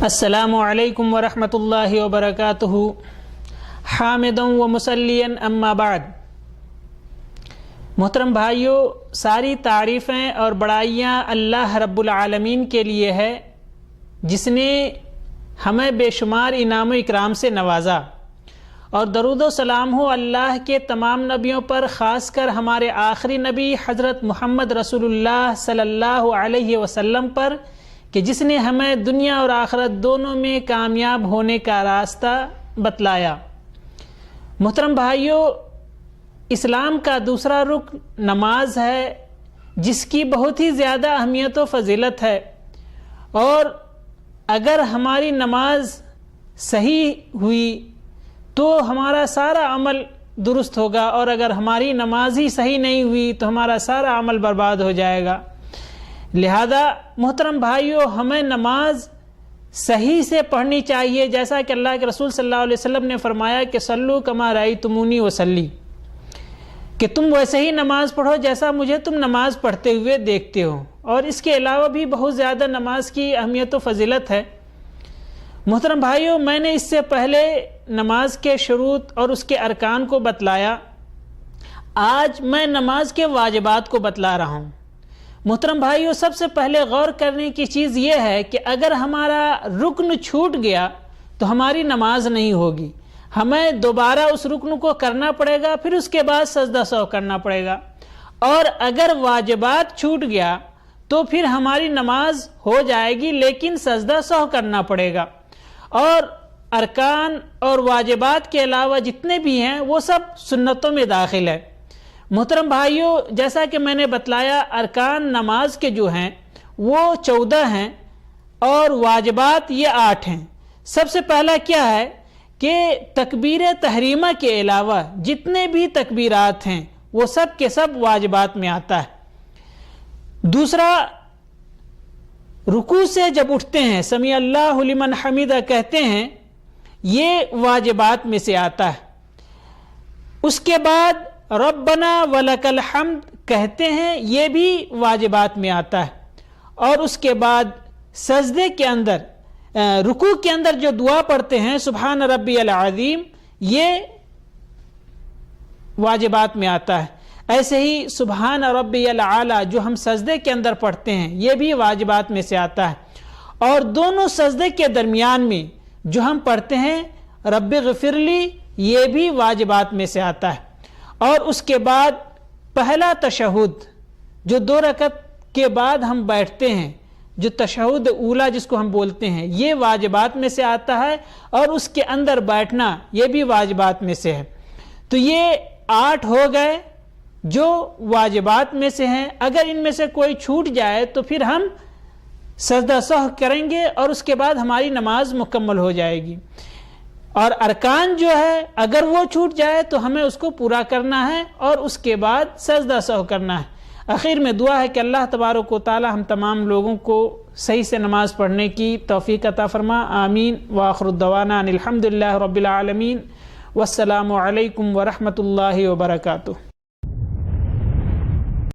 السلام علیکم ورحمۃ اللہ وبرکاتہ حامداً و مسلیاً اما بعد۔ محترم بھائیوں، ساری تعریفیں اور بڑائیاں اللہ رب العالمین کے لیے ہے جس نے ہمیں بے شمار انعام و اکرام سے نوازا، اور درود و سلام ہو اللہ کے تمام نبیوں پر، خاص کر ہمارے آخری نبی حضرت محمد رسول اللہ صلی اللہ علیہ وسلم پر، کہ جس نے ہمیں دنیا اور آخرت دونوں میں کامیاب ہونے کا راستہ بتلایا۔ محترم بھائیوں، اسلام کا دوسرا رکن نماز ہے، جس کی بہت ہی زیادہ اہمیت و فضیلت ہے، اور اگر ہماری نماز صحیح ہوئی تو ہمارا سارا عمل درست ہوگا، اور اگر ہماری نماز ہی صحیح نہیں ہوئی تو ہمارا سارا عمل برباد ہو جائے گا۔ لہذا محترم بھائیوں، ہمیں نماز صحیح سے پڑھنی چاہیے، جیسا کہ اللہ کے رسول صلی اللہ علیہ وسلم نے فرمایا کہ صلو کما رأیتمونی وصلی، کہ تم ویسے ہی نماز پڑھو جیسا مجھے تم نماز پڑھتے ہوئے دیکھتے ہو۔ اور اس کے علاوہ بھی بہت زیادہ نماز کی اہمیت و فضیلت ہے۔ محترم بھائیوں، میں نے اس سے پہلے نماز کے شروط اور اس کے ارکان کو بتلایا، آج میں نماز کے واجبات کو بتلا رہا ہوں۔ محترم بھائیوں، سب سے پہلے غور کرنے کی چیز یہ ہے کہ اگر ہمارا رکن چھوٹ گیا تو ہماری نماز نہیں ہوگی، ہمیں دوبارہ اس رکن کو کرنا پڑے گا، پھر اس کے بعد سجدہ سہو کرنا پڑے گا۔ اور اگر واجبات چھوٹ گیا تو پھر ہماری نماز ہو جائے گی، لیکن سجدہ سہو کرنا پڑے گا۔ اور ارکان اور واجبات کے علاوہ جتنے بھی ہیں وہ سب سنتوں میں داخل ہے۔ محترم بھائیوں، جیسا کہ میں نے بتلایا، ارکان نماز کے جو ہیں وہ 14 ہیں اور واجبات یہ 8 ہیں۔ سب سے پہلا کیا ہے کہ تکبیر تحریمہ کے علاوہ جتنے بھی تکبیرات ہیں وہ سب کے سب واجبات میں آتا ہے۔ دوسرا، رکوع سے جب اٹھتے ہیں سمیع اللہ لمن حمیدہ کہتے ہیں، یہ واجبات میں سے آتا ہے۔ اس کے بعد ربنا ولک الحمد کہتے ہیں، یہ بھی واجبات میں آتا ہے۔ اور اس کے بعد سجدے کے اندر، رکوع کے اندر جو دعا پڑھتے ہیں سبحان ربی العظیم، یہ واجبات میں آتا ہے۔ ایسے ہی سبحان ربی الاعلی جو ہم سجدے کے اندر پڑھتے ہیں، یہ بھی واجبات میں سے آتا ہے۔ اور دونوں سجدے کے درمیان میں جو ہم پڑھتے ہیں رب اغفر لی، یہ بھی واجبات میں سے آتا ہے۔ اور اس کے بعد پہلا تشہد جو 2 رکعت کے بعد ہم بیٹھتے ہیں، جو تشہد اولا جس کو ہم بولتے ہیں، یہ واجبات میں سے آتا ہے، اور اس کے اندر بیٹھنا یہ بھی واجبات میں سے ہے۔ تو یہ 8 ہو گئے جو واجبات میں سے ہیں۔ اگر ان میں سے کوئی چھوٹ جائے تو پھر ہم سجدہ سہو کریں گے اور اس کے بعد ہماری نماز مکمل ہو جائے گی۔ اور ارکان جو ہے اگر وہ چھوٹ جائے تو ہمیں اس کو پورا کرنا ہے اور اس کے بعد سجدہ سہو کرنا ہے۔ آخر میں دعا ہے کہ اللہ تبارک و تعالی ہم تمام لوگوں کو صحیح سے نماز پڑھنے کی توفیق عطا فرما، آمین۔ وآخر الدعوانا ان الحمد للہ رب العالمین، والسلام علیکم ورحمۃ اللہ وبرکاتہ۔